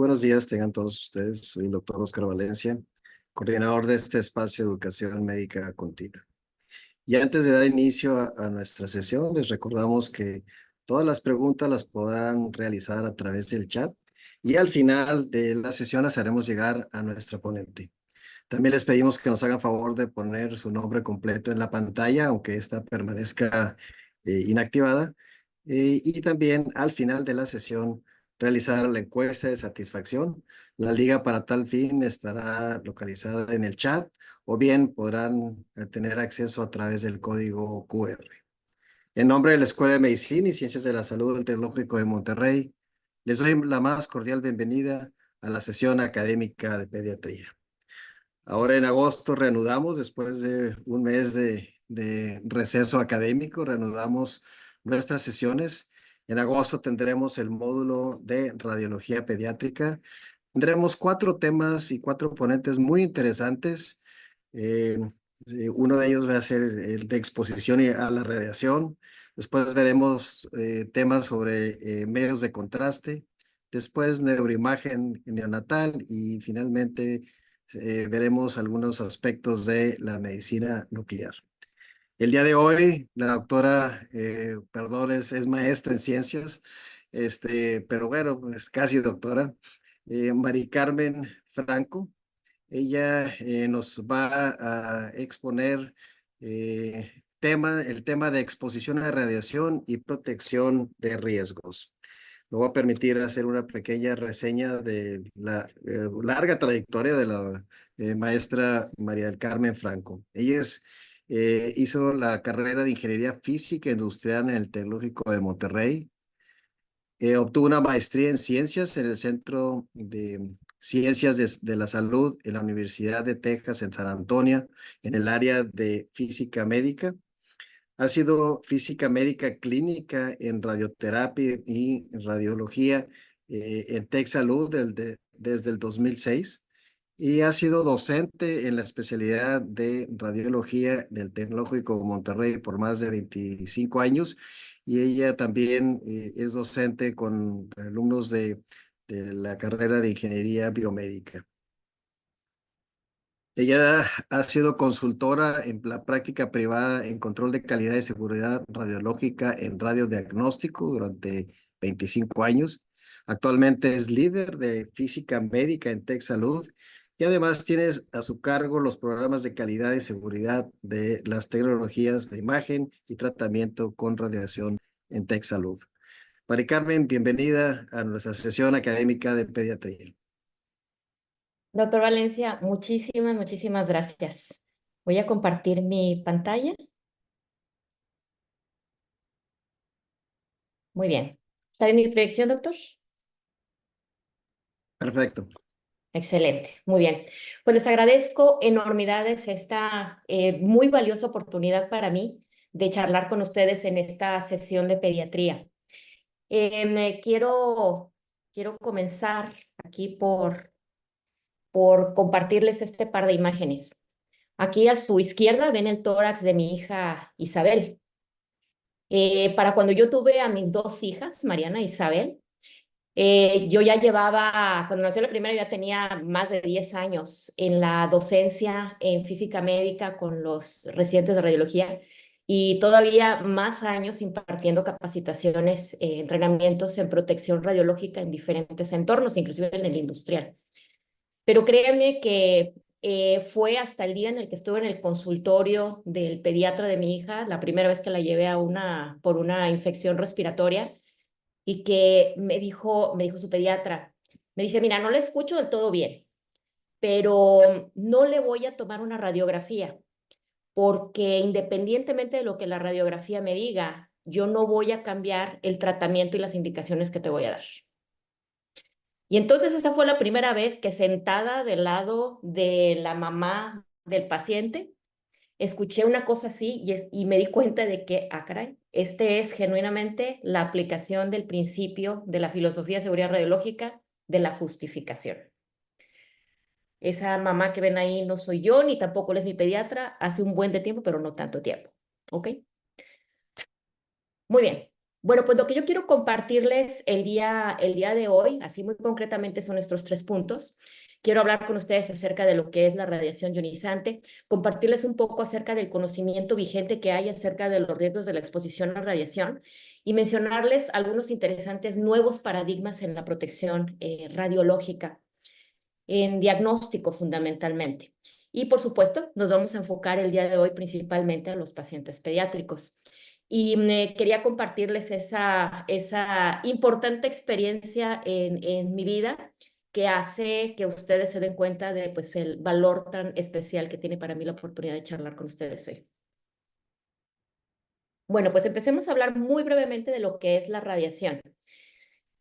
buenos días tengan todos ustedes. Soy el doctor Oscar Valencia, coordinador de este espacio de educación médica continua. Y antes de dar inicio a nuestra sesión, les recordamos que todas las preguntas las podrán realizar a través del chat y al final de la sesión las haremos llegar a nuestra ponente. También les pedimos que nos hagan favor de poner su nombre completo en la pantalla, aunque esta permanezca inactivada. Y también al final de la sesión realizar la encuesta de satisfacción. La liga para tal fin estará localizada en el chat o bien podrán tener acceso a través del código QR. En nombre de la Escuela de Medicina y Ciencias de la Salud del Tecnológico de Monterrey, les doy la más cordial bienvenida a la sesión académica de pediatría. Ahora en agosto reanudamos, después de un mes de receso académico, reanudamos nuestras sesiones. En agosto tendremos el módulo de radiología pediátrica. Tendremos 4 temas y 4 ponentes muy interesantes. Eh, Uno de ellos va a ser el de exposición a la radiación. Después veremos temas sobre medios de contraste. Después neuroimagen neonatal y finalmente veremos algunos aspectos de la medicina nuclear. El día de hoy, la doctora, perdón, es maestra en ciencias, pero bueno, pues casi doctora, Mari Carmen Franco. Ella nos va a exponer el tema de exposición a radiación y protección de riesgos. Me voy a permitir hacer una pequeña reseña de la larga trayectoria de la maestra María del Carmen Franco. Ella hizo la carrera de Ingeniería Física Industrial en el Tecnológico de Monterrey. Obtuvo una maestría en ciencias en el Centro de Ciencias de la Salud en la Universidad de Texas en San Antonio, en el área de física médica. Ha sido física médica clínica en radioterapia y radiología en TechSalud desde el 2006 y ha sido docente en la especialidad de radiología del Tecnológico de Monterrey por más de 25 años y ella también es docente con alumnos de la carrera de ingeniería biomédica. Ella ha sido consultora en la práctica privada en control de calidad y seguridad radiológica en radiodiagnóstico durante 25 años. Actualmente es líder de física médica en TechSalud y además tiene a su cargo los programas de calidad y seguridad de las tecnologías de imagen y tratamiento con radiación en TechSalud. Mari Carmen, bienvenida a nuestra sesión académica de pediatría. Doctor Valencia, muchísimas gracias. Voy a compartir mi pantalla. Muy bien. ¿Está bien mi proyección, doctor? Perfecto. Excelente, muy bien. Pues les agradezco enormidades esta muy valiosa oportunidad para mí de charlar con ustedes en esta sesión de pediatría. Quiero comenzar aquí por compartirles este par de imágenes. Aquí a su izquierda ven el tórax de mi hija Isabel. Para cuando yo tuve a mis 2 hijas, Mariana e Isabel, yo ya llevaba, cuando nació la primera, ya tenía más de 10 años en la docencia en física médica con los residentes de radiología y todavía más años impartiendo capacitaciones, entrenamientos en protección radiológica en diferentes entornos, inclusive en el industrial. Pero créanme que fue hasta el día en el que estuve en el consultorio del pediatra de mi hija, la primera vez que la llevé por una infección respiratoria, y que me dijo su pediatra, me dice, mira, no le escucho del todo bien, pero no le voy a tomar una radiografía, porque independientemente de lo que la radiografía me diga, yo no voy a cambiar el tratamiento y las indicaciones que te voy a dar. Y entonces esa fue la primera vez que sentada del lado de la mamá del paciente, escuché una cosa así y me di cuenta de que, caray, este es genuinamente la aplicación del principio de la filosofía de seguridad radiológica de la justificación. Esa mamá que ven ahí no soy yo, ni tampoco es mi pediatra, hace un buen de tiempo, pero no tanto tiempo. ¿Ok? Muy bien. Bueno, pues lo que yo quiero compartirles el día de hoy, así muy concretamente, son estos 3 puntos. Quiero hablar con ustedes acerca de lo que es la radiación ionizante, compartirles un poco acerca del conocimiento vigente que hay acerca de los riesgos de la exposición a radiación y mencionarles algunos interesantes nuevos paradigmas en la protección radiológica, en diagnóstico fundamentalmente. Y por supuesto, nos vamos a enfocar el día de hoy principalmente a los pacientes pediátricos. Y quería compartirles esa importante experiencia en mi vida que hace que ustedes se den cuenta de pues, el valor tan especial que tiene para mí la oportunidad de charlar con ustedes hoy. Bueno, pues empecemos a hablar muy brevemente de lo que es la radiación.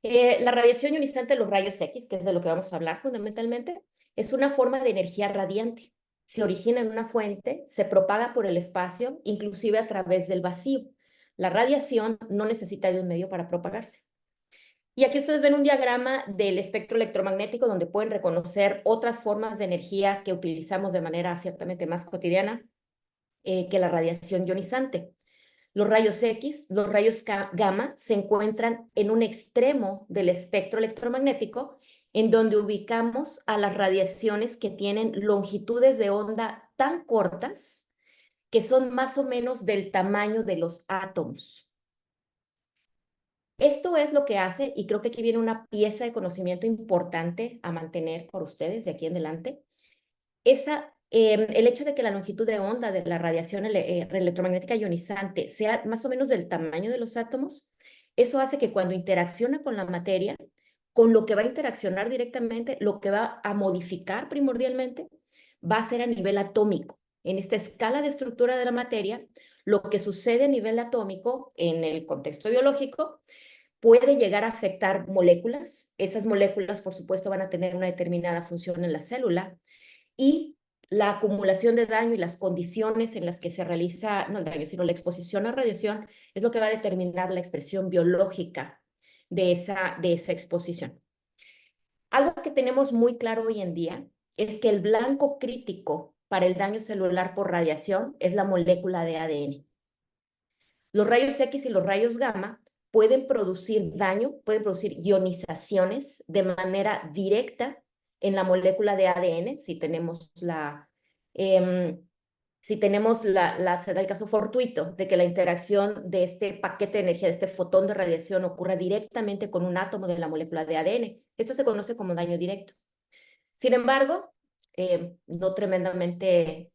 La radiación ionizante de los rayos X, que es de lo que vamos a hablar fundamentalmente, es una forma de energía radiante. Se origina en una fuente, se propaga por el espacio, inclusive a través del vacío. La radiación no necesita de un medio para propagarse. Y aquí ustedes ven un diagrama del espectro electromagnético donde pueden reconocer otras formas de energía que utilizamos de manera ciertamente más cotidiana que la radiación ionizante. Los rayos X, los rayos gamma, se encuentran en un extremo del espectro electromagnético, en donde ubicamos a las radiaciones que tienen longitudes de onda tan cortas que son más o menos del tamaño de los átomos. Esto es lo que hace, y creo que aquí viene una pieza de conocimiento importante a mantener por ustedes de aquí en adelante, el hecho de que la longitud de onda de la radiación electromagnética ionizante sea más o menos del tamaño de los átomos, eso hace que cuando interacciona con la materia, con lo que va a interaccionar directamente, lo que va a modificar primordialmente, va a ser a nivel atómico. En esta escala de estructura de la materia, lo que sucede a nivel atómico en el contexto biológico puede llegar a afectar moléculas. Esas moléculas, por supuesto, van a tener una determinada función en la célula y la acumulación de daño y las condiciones en las que se realiza, no el daño, sino la exposición a radiación, es lo que va a determinar la expresión biológica de esa exposición. Algo que tenemos muy claro hoy en día es que el blanco crítico para el daño celular por radiación es la molécula de ADN. Los rayos X y los rayos gamma pueden producir daño, pueden producir ionizaciones de manera directa en la molécula de ADN, si tenemos se da el caso fortuito de que la interacción de este paquete de energía, de este fotón de radiación, ocurra directamente con un átomo de la molécula de ADN. Esto se conoce como daño directo. Sin embargo, no tremendamente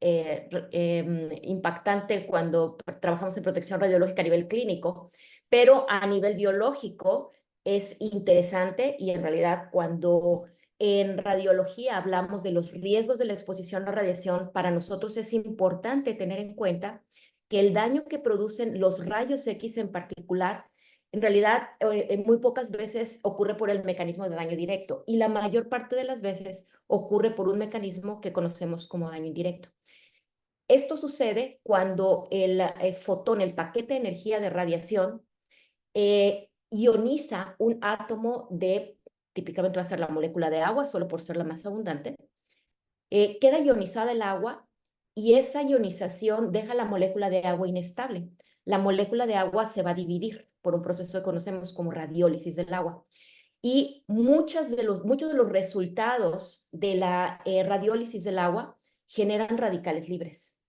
impactante cuando trabajamos en protección radiológica a nivel clínico, pero a nivel biológico es interesante y en realidad cuando en radiología hablamos de los riesgos de la exposición a radiación, para nosotros es importante tener en cuenta que el daño que producen los rayos X en particular en realidad, muy pocas veces ocurre por el mecanismo de daño directo y la mayor parte de las veces ocurre por un mecanismo que conocemos como daño indirecto. Esto sucede cuando el fotón, el paquete de energía de radiación, ioniza un átomo típicamente va a ser la molécula de agua, solo por ser la más abundante, queda ionizada el agua y esa ionización deja la molécula de agua inestable. La molécula de agua se va a dividir por un proceso que conocemos como radiólisis del agua. Y muchos de los resultados de la radiólisis del agua generan radicales libres.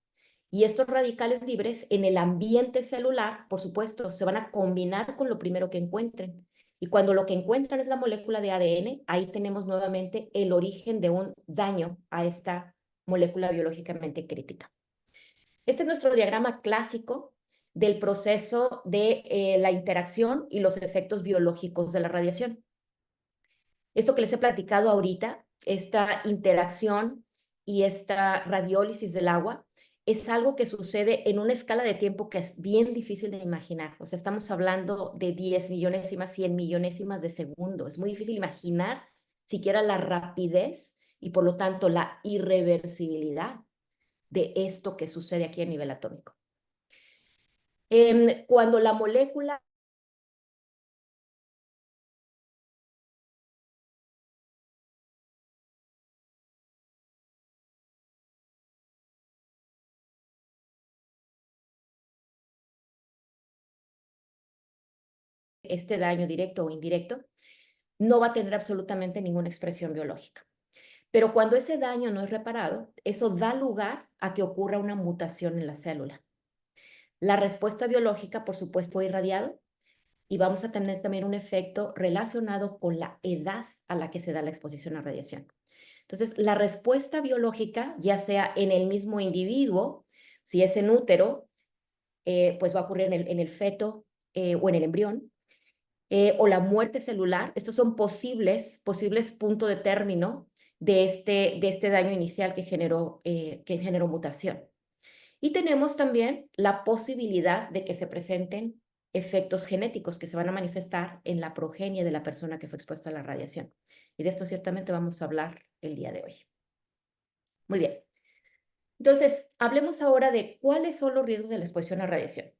Y estos radicales libres en el ambiente celular, por supuesto, se van a combinar con lo primero que encuentren. Y cuando lo que encuentran es la molécula de ADN, ahí tenemos nuevamente el origen de un daño a esta molécula biológicamente crítica. Este es nuestro diagrama clásico del proceso de la interacción y los efectos biológicos de la radiación. Esto que les he platicado ahorita, esta interacción y esta radiólisis del agua, es algo que sucede en una escala de tiempo que es bien difícil de imaginar. O sea, estamos hablando de 10 millonésimas, 100 millonésimas de segundo. Es muy difícil imaginar siquiera la rapidez y por lo tanto la irreversibilidad de esto que sucede aquí a nivel atómico. Cuando la molécula este daño directo o indirecto, no va a tener absolutamente ninguna expresión biológica. Pero cuando ese daño no es reparado, eso da lugar a que ocurra una mutación en la célula. La respuesta biológica, por supuesto, fue irradiado y vamos a tener también un efecto relacionado con la edad a la que se da la exposición a radiación. Entonces, la respuesta biológica, ya sea en el mismo individuo, si es en útero, pues va a ocurrir en el feto o en el embrión, o la muerte celular. Estos son posibles puntos de término de este daño inicial que generó mutación. Y tenemos también la posibilidad de que se presenten efectos genéticos que se van a manifestar en la progenie de la persona que fue expuesta a la radiación. Y de esto ciertamente vamos a hablar el día de hoy. Muy bien. Entonces, hablemos ahora de cuáles son los riesgos de la exposición a radiación.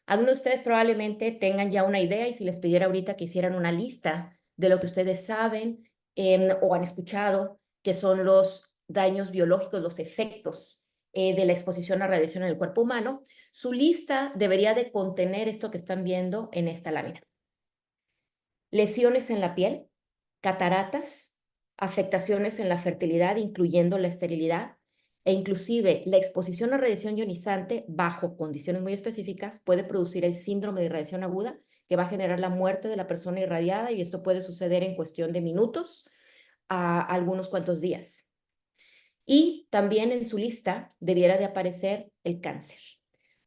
Algunos de ustedes probablemente tengan ya una idea y si les pidiera ahorita que hicieran una lista de lo que ustedes saben o han escuchado que son los daños biológicos, los efectos de la exposición a radiación en el cuerpo humano, su lista debería de contener esto que están viendo en esta lámina. Lesiones en la piel, cataratas, afectaciones en la fertilidad, incluyendo la esterilidad, e inclusive la exposición a radiación ionizante bajo condiciones muy específicas puede producir el síndrome de irradiación aguda, que va a generar la muerte de la persona irradiada, y esto puede suceder en cuestión de minutos a algunos cuantos días. Y también en su lista debiera de aparecer el cáncer.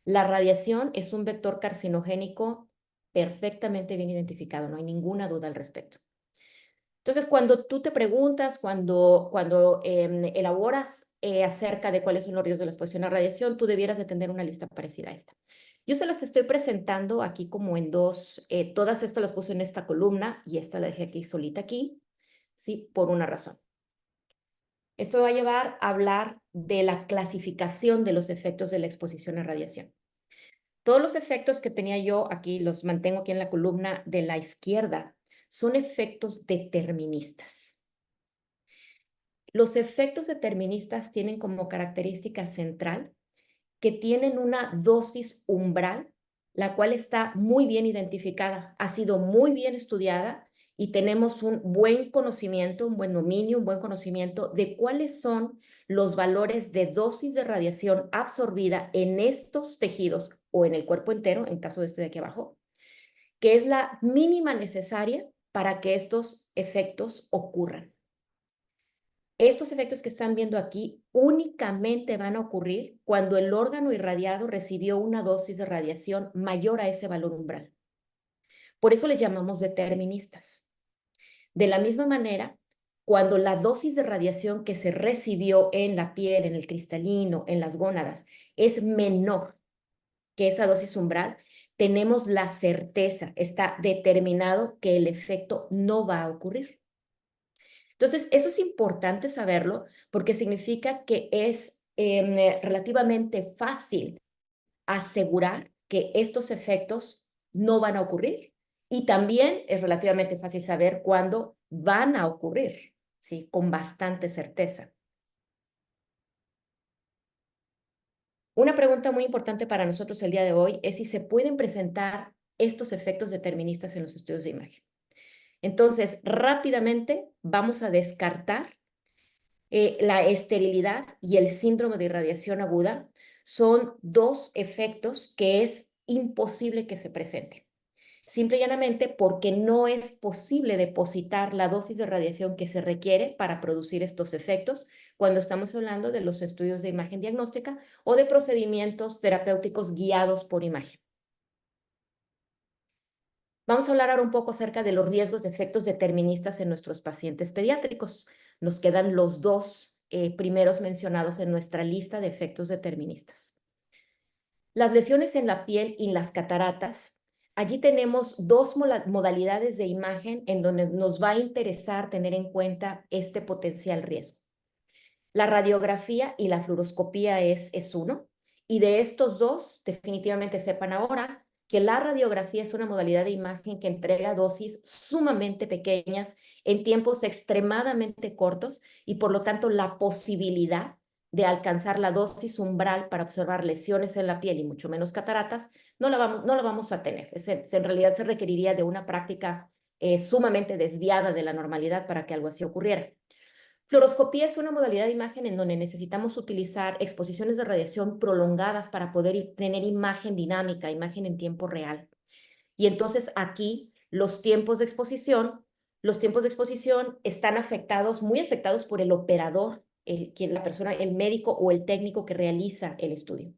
La radiación es un vector carcinogénico perfectamente bien identificado, no hay ninguna duda al respecto. Entonces, cuando tú te preguntas, cuando elaboras acerca de cuáles son los riesgos de la exposición a radiación, tú debieras de tener una lista parecida a esta. Yo se las estoy presentando aquí como en dos, todas estas las puse en esta columna y esta la dejé aquí solita aquí, ¿sí? Por una razón. Esto va a llevar a hablar de la clasificación de los efectos de la exposición a radiación. Todos los efectos que tenía yo aquí, los mantengo aquí en la columna de la izquierda, son efectos deterministas. Los efectos deterministas tienen como característica central que tienen una dosis umbral, la cual está muy bien identificada, ha sido muy bien estudiada y tenemos un buen conocimiento, un buen dominio, un buen conocimiento de cuáles son los valores de dosis de radiación absorbida en estos tejidos o en el cuerpo entero, en caso de este de aquí abajo, que es la mínima necesaria para que estos efectos ocurran. Estos efectos que están viendo aquí únicamente van a ocurrir cuando el órgano irradiado recibió una dosis de radiación mayor a ese valor umbral. Por eso les llamamos deterministas. De la misma manera, cuando la dosis de radiación que se recibió en la piel, en el cristalino, en las gónadas, es menor que esa dosis umbral, tenemos la certeza, está determinado que el efecto no va a ocurrir. Entonces, eso es importante saberlo porque significa que es relativamente fácil asegurar que estos efectos no van a ocurrir y también es relativamente fácil saber cuándo van a ocurrir, ¿sí? Con bastante certeza. Una pregunta muy importante para nosotros el día de hoy es si se pueden presentar estos efectos deterministas en los estudios de imagen. Entonces, rápidamente vamos a descartar la esterilidad y el síndrome de irradiación aguda. Son dos efectos que es imposible que se presenten. Simple y llanamente porque no es posible depositar la dosis de radiación que se requiere para producir estos efectos cuando estamos hablando de los estudios de imagen diagnóstica o de procedimientos terapéuticos guiados por imagen. Vamos a hablar ahora un poco acerca de los riesgos de efectos deterministas en nuestros pacientes pediátricos. Nos quedan los dos primeros mencionados en nuestra lista de efectos deterministas. Las lesiones en la piel y las cataratas. Allí tenemos dos modalidades de imagen en donde nos va a interesar tener en cuenta este potencial riesgo. La radiografía y la fluoroscopía es uno, y de estos dos, definitivamente sepan ahora que la radiografía es una modalidad de imagen que entrega dosis sumamente pequeñas en tiempos extremadamente cortos y por lo tanto la posibilidad de alcanzar la dosis umbral para observar lesiones en la piel y mucho menos cataratas no la vamos a tener. En realidad se requeriría de una práctica sumamente desviada de la normalidad para que algo así ocurriera. Fluoroscopía es una modalidad de imagen en donde necesitamos utilizar exposiciones de radiación prolongadas para poder tener imagen dinámica, imagen en tiempo real. Y entonces aquí los tiempos de exposición están afectados, muy afectados por el operador, la persona, el médico o el técnico que realiza el estudio.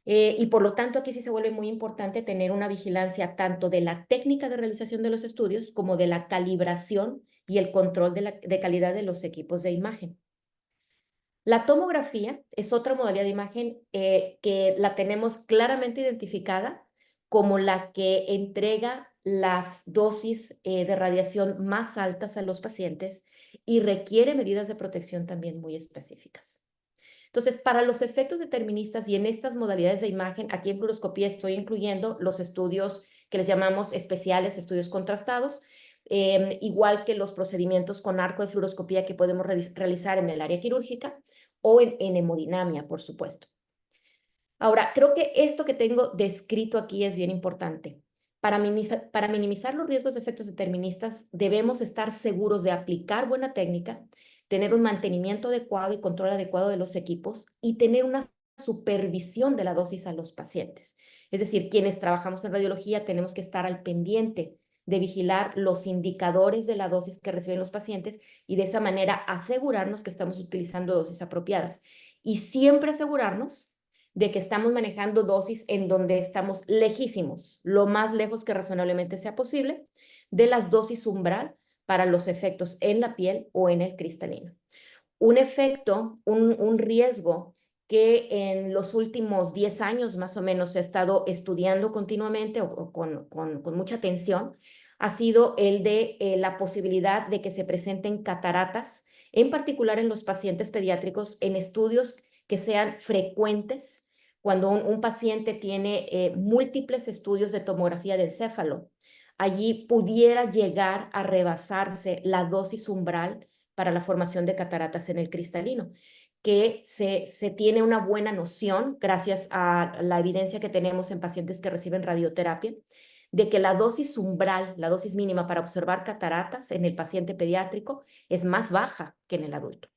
Y por lo tanto, aquí sí se vuelve muy importante tener una vigilancia tanto de la técnica de realización de los estudios como de la calibración y el control de calidad de los equipos de imagen. La tomografía es otra modalidad de imagen que la tenemos claramente identificada como la que entrega las dosis de radiación más altas a los pacientes y requiere medidas de protección también muy específicas. Entonces, para los efectos deterministas y en estas modalidades de imagen, aquí en fluoroscopía estoy incluyendo los estudios que les llamamos especiales, estudios contrastados, igual que los procedimientos con arco de fluoroscopía que podemos realizar en el área quirúrgica o en hemodinamia, por supuesto. Ahora, creo que esto que tengo descrito aquí es bien importante. Para minimizar los riesgos de efectos deterministas, debemos estar seguros de aplicar buena técnica, tener un mantenimiento adecuado y control adecuado de los equipos y tener una supervisión de la dosis a los pacientes. Es decir, quienes trabajamos en radiología tenemos que estar al pendiente de vigilar los indicadores de la dosis que reciben los pacientes y de esa manera asegurarnos que estamos utilizando dosis apropiadas y siempre asegurarnos de que estamos manejando dosis en donde estamos lejísimos, lo más lejos que razonablemente sea posible, de las dosis umbral para los efectos en la piel o en el cristalino. Un efecto, un riesgo que en los últimos 10 años más o menos he estado estudiando continuamente o con mucha atención, ha sido el de la posibilidad de que se presenten cataratas, en particular en los pacientes pediátricos, en estudios que sean frecuentes cuando un paciente tiene múltiples estudios de tomografía del encéfalo. Allí pudiera llegar a rebasarse la dosis umbral para la formación de cataratas en el cristalino, que se tiene una buena noción, gracias a la evidencia que tenemos en pacientes que reciben radioterapia, de que la dosis umbral, la dosis mínima para observar cataratas en el paciente pediátrico es más baja que en el adulto.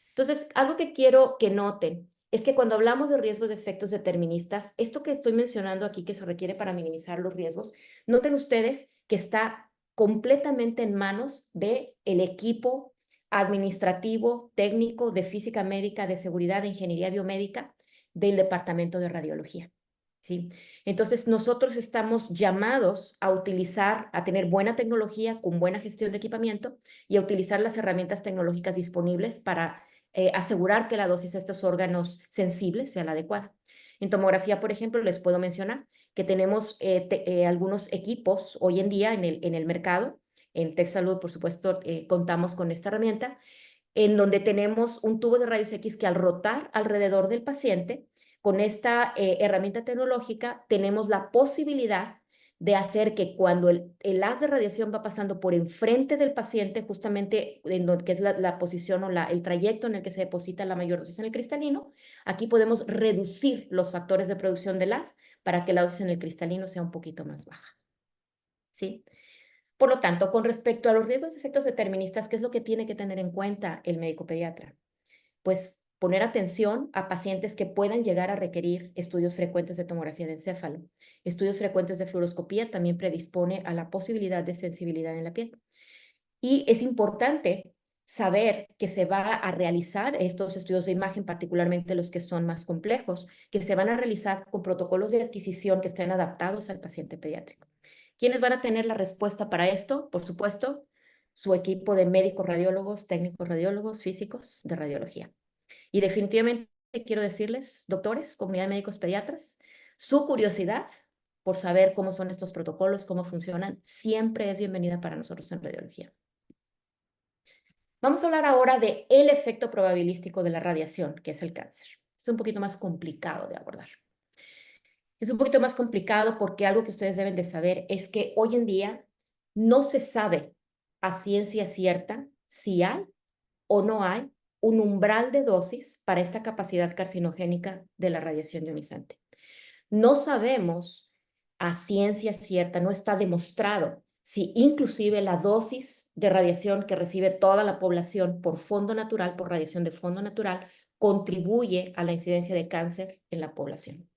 Entonces, algo que quiero que noten es que cuando hablamos de riesgos de efectos deterministas, esto que estoy mencionando aquí que se requiere para minimizar los riesgos, noten ustedes que está completamente en manos del equipo administrativo, técnico, de física médica, de seguridad, de ingeniería biomédica del departamento de radiología. ¿Sí? Entonces, nosotros estamos llamados a utilizar, a tener buena tecnología con buena gestión de equipamiento y a utilizar las herramientas tecnológicas disponibles para asegurar que la dosis de estos órganos sensibles sea la adecuada. En tomografía, por ejemplo, les puedo mencionar que tenemos algunos equipos hoy en día en el mercado. En TechSalud, por supuesto, contamos con esta herramienta, en donde tenemos un tubo de rayos X que al rotar alrededor del paciente, con esta herramienta tecnológica, tenemos la posibilidad de hacer que cuando el haz de radiación va pasando por enfrente del paciente, justamente en lo que es la posición o el trayecto en el que se deposita la mayor dosis en el cristalino, aquí podemos reducir los factores de producción del haz para que la dosis en el cristalino sea un poquito más baja. ¿Sí? Por lo tanto, con respecto a los riesgos de efectos deterministas, ¿qué es lo que tiene que tener en cuenta el médico pediatra? Pues poner atención a pacientes que puedan llegar a requerir estudios frecuentes de tomografía de encéfalo. Estudios frecuentes de fluoroscopía también predispone a la posibilidad de sensibilidad en la piel. Y es importante saber que se va a realizar estos estudios de imagen, particularmente los que son más complejos, que se van a realizar con protocolos de adquisición que estén adaptados al paciente pediátrico. ¿Quiénes van a tener la respuesta para esto? Por supuesto, su equipo de médicos radiólogos, técnicos radiólogos, físicos de radiología. Y definitivamente quiero decirles, doctores, comunidad de médicos pediatras, su curiosidad por saber cómo son estos protocolos, cómo funcionan, siempre es bienvenida para nosotros en radiología. Vamos a hablar ahora de el efecto probabilístico de la radiación, que es el cáncer. Es un poquito más complicado de abordar. Es un poquito más complicado porque algo que ustedes deben de saber es que hoy en día no se sabe a ciencia cierta si hay o no hay un umbral de dosis para esta capacidad carcinogénica de la radiación ionizante. No sabemos a ciencia cierta, no está demostrado si inclusive la dosis de radiación que recibe toda la población por fondo natural, por radiación de fondo natural, contribuye a la incidencia de cáncer en la población.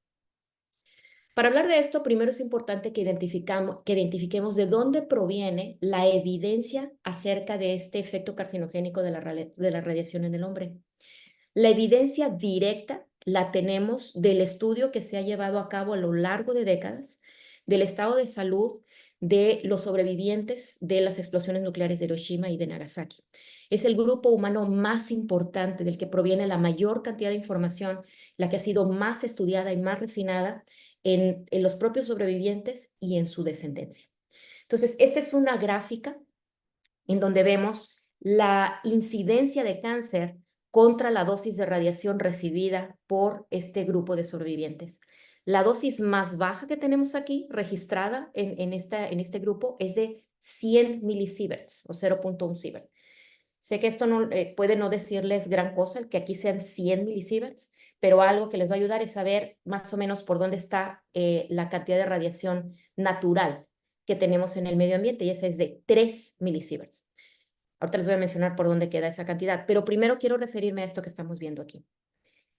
Para hablar de esto, primero es importante que identifiquemos de dónde proviene la evidencia acerca de este efecto carcinogénico de la radiación en el hombre. La evidencia directa la tenemos del estudio que se ha llevado a cabo a lo largo de décadas del estado de salud de los sobrevivientes de las explosiones nucleares de Hiroshima y de Nagasaki. Es el grupo humano más importante del que proviene la mayor cantidad de información, la que ha sido más estudiada y más refinada en los propios sobrevivientes y en su descendencia. Entonces, esta es una gráfica en donde vemos la incidencia de cáncer contra la dosis de radiación recibida por este grupo de sobrevivientes. La dosis más baja que tenemos aquí, registrada en este grupo, es de 100 milisieverts o 0.1 sievert. Sé que esto no, puede no decirles gran cosa, el que aquí sean 100 milisieverts, pero algo que les va a ayudar es saber más o menos por dónde está la cantidad de radiación natural que tenemos en el medio ambiente, y esa es de 3 milisieverts. Ahorita les voy a mencionar por dónde queda esa cantidad, pero primero quiero referirme a esto que estamos viendo aquí.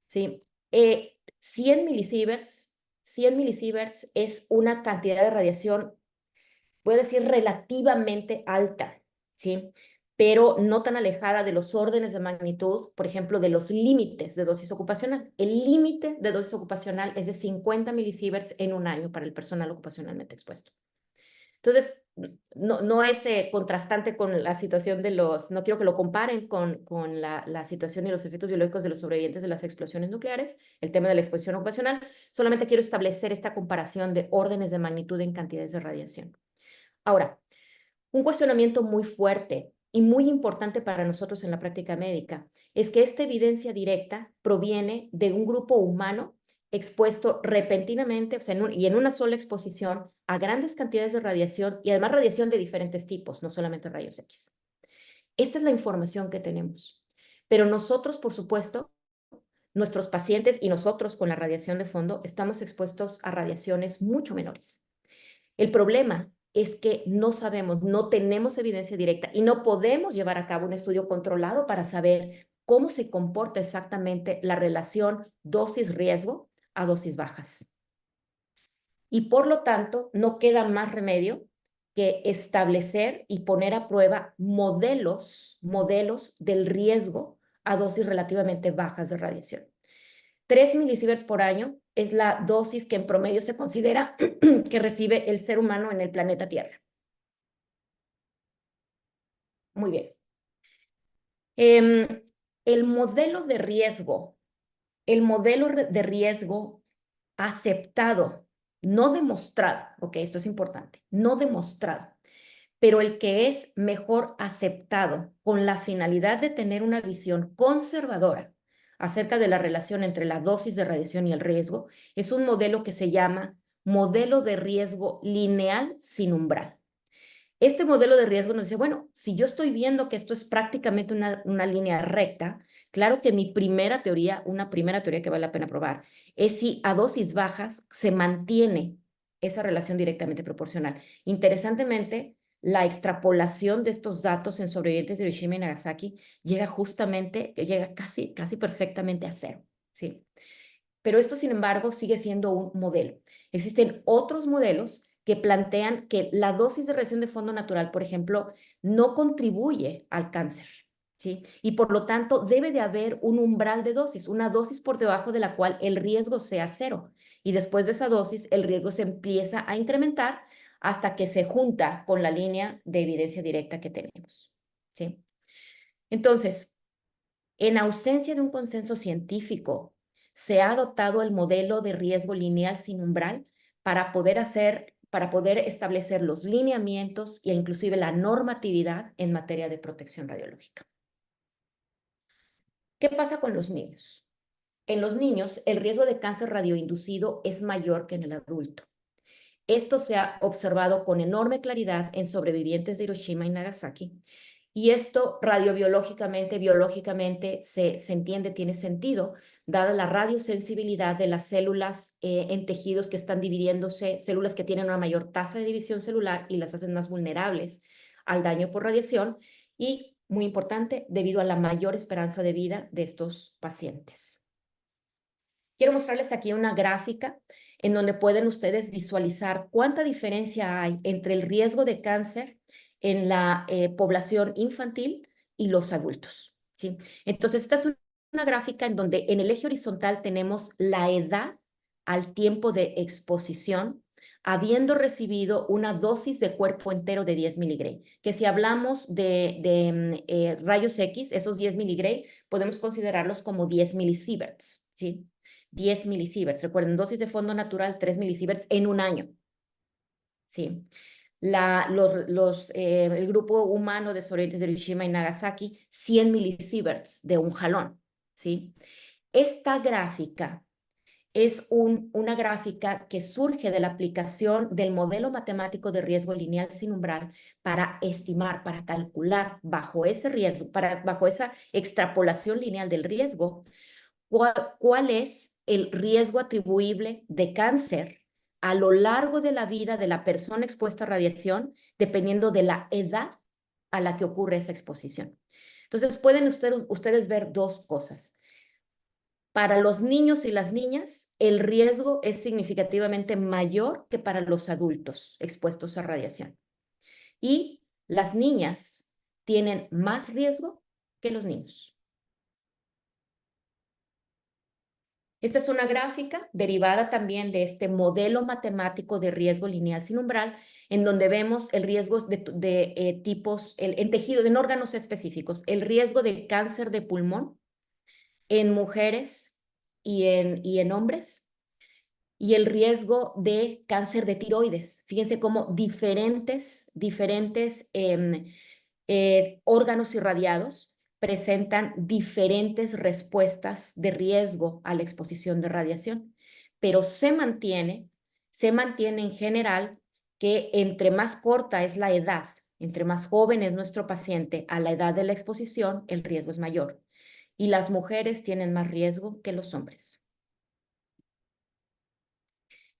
¿Sí? 100 milisieverts, 100 milisieverts es una cantidad de radiación, voy a decir, relativamente alta, ¿sí? Pero no tan alejada de los órdenes de magnitud, por ejemplo, de los límites de dosis ocupacional. El límite de dosis ocupacional es de 50 milisieverts en un año para el personal ocupacionalmente expuesto. Entonces, no es contrastante con la situación de los, no quiero que lo comparen con la situación y los efectos biológicos de los sobrevivientes de las explosiones nucleares, el tema de la exposición ocupacional, solamente quiero establecer esta comparación de órdenes de magnitud en cantidades de radiación. Ahora, un cuestionamiento muy fuerte y muy importante para nosotros en la práctica médica es que esta evidencia directa proviene de un grupo humano expuesto repentinamente, o sea, y en una sola exposición a grandes cantidades de radiación, y además radiación de diferentes tipos, no solamente rayos X. Esta es la información que tenemos. Pero nosotros, por supuesto, nuestros pacientes y nosotros con la radiación de fondo estamos expuestos a radiaciones mucho menores. El problema es que no sabemos, no tenemos evidencia directa y no podemos llevar a cabo un estudio controlado para saber cómo se comporta exactamente la relación dosis-riesgo a dosis bajas. Y por lo tanto, no queda más remedio que establecer y poner a prueba modelos del riesgo a dosis relativamente bajas de radiación. 3 milisieverts por año es la dosis que en promedio se considera que recibe el ser humano en el planeta Tierra. Muy bien. El modelo de riesgo aceptado, no demostrado, ok, esto es importante, no demostrado, pero el que es mejor aceptado con la finalidad de tener una visión conservadora acerca de la relación entre la dosis de radiación y el riesgo, es un modelo que se llama modelo de riesgo lineal sin umbral. Este modelo de riesgo nos dice, bueno, si yo estoy viendo que esto es prácticamente una línea recta, claro que mi primera teoría, una primera teoría que vale la pena probar, es si a dosis bajas se mantiene esa relación directamente proporcional. Interesantemente, la extrapolación de estos datos en sobrevivientes de Hiroshima y Nagasaki llega casi perfectamente a cero, ¿sí? Pero esto, sin embargo, sigue siendo un modelo. Existen otros modelos que plantean que la dosis de radiación de fondo natural, por ejemplo, no contribuye al cáncer, ¿sí? Y por lo tanto, debe de haber un umbral de dosis, una dosis por debajo de la cual el riesgo sea cero. Y después de esa dosis, el riesgo se empieza a incrementar hasta que se junta con la línea de evidencia directa que tenemos, ¿sí? Entonces, en ausencia de un consenso científico, se ha adoptado el modelo de riesgo lineal sin umbral para poder establecer los lineamientos e inclusive la normatividad en materia de protección radiológica. ¿Qué pasa con los niños? En los niños, el riesgo de cáncer radioinducido es mayor que en el adulto. Esto se ha observado con enorme claridad en sobrevivientes de Hiroshima y Nagasaki, Y esto radiobiológicamente, biológicamente se entiende, tiene sentido, dada la radiosensibilidad de las células en tejidos que están dividiéndose, células que tienen una mayor tasa de división celular y las hacen más vulnerables al daño por radiación y, muy importante, debido a la mayor esperanza de vida de estos pacientes. Quiero mostrarles aquí una gráfica en donde pueden ustedes visualizar cuánta diferencia hay entre el riesgo de cáncer en la población infantil y los adultos, ¿sí? Entonces, esta es una gráfica en donde en el eje horizontal tenemos la edad al tiempo de exposición, habiendo recibido una dosis de cuerpo entero de 10 miligray, que si hablamos de rayos X, esos 10 miligray, podemos considerarlos como 10 milisieverts, ¿sí? 10 milisieverts. Recuerden, dosis de fondo natural, 3 milisieverts en un año. Sí. El grupo humano de sobrevivientes de Hiroshima y Nagasaki, 100 milisieverts de un jalón. ¿Sí? Esta gráfica es una gráfica que surge de la aplicación del modelo matemático de riesgo lineal sin umbral para estimar, para calcular bajo ese riesgo, bajo esa extrapolación lineal del riesgo, cuál es el riesgo atribuible de cáncer a lo largo de la vida de la persona expuesta a radiación, dependiendo de la edad a la que ocurre esa exposición. Entonces, pueden ustedes ver dos cosas. Para los niños y las niñas, el riesgo es significativamente mayor que para los adultos expuestos a radiación. Y las niñas tienen más riesgo que los niños. Esta es una gráfica derivada también de este modelo matemático de riesgo lineal sin umbral, en donde vemos el riesgo de tipos, en tejidos, en órganos específicos, el riesgo de cáncer de pulmón en mujeres y en hombres, y el riesgo de cáncer de tiroides. Fíjense cómo diferentes órganos irradiados presentan diferentes respuestas de riesgo a la exposición de radiación, pero se mantiene en general que entre más corta es la edad, entre más joven es nuestro paciente a la edad de la exposición, el riesgo es mayor. Y las mujeres tienen más riesgo que los hombres.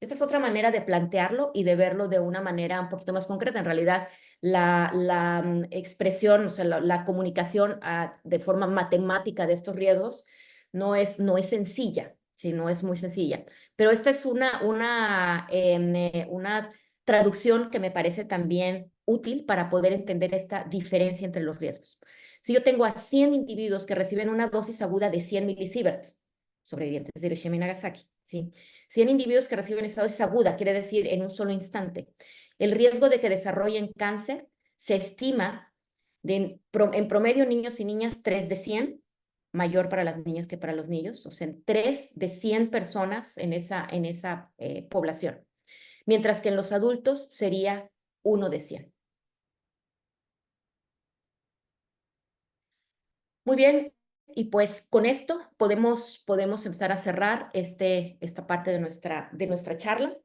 Esta es otra manera de plantearlo y de verlo de una manera un poquito más concreta. En realidad, la expresión, o sea, la comunicación de forma matemática de estos riesgos no es sencilla, sí, no es muy sencilla. Pero esta es una traducción que me parece también útil para poder entender esta diferencia entre los riesgos. Si yo tengo a 100 individuos que reciben una dosis aguda de 100 milisieverts, sobrevivientes de Hiroshima y Nagasaki, ¿sí? 100 individuos que reciben esta dosis aguda, quiere decir en un solo instante. El riesgo de que desarrollen cáncer se estima en promedio niños y niñas 3 de 100, mayor para las niñas que para los niños, o sea, 3 de 100 personas en esa población, mientras que en los adultos sería 1 de 100. Muy bien, y pues con esto podemos empezar a cerrar esta parte de nuestra charla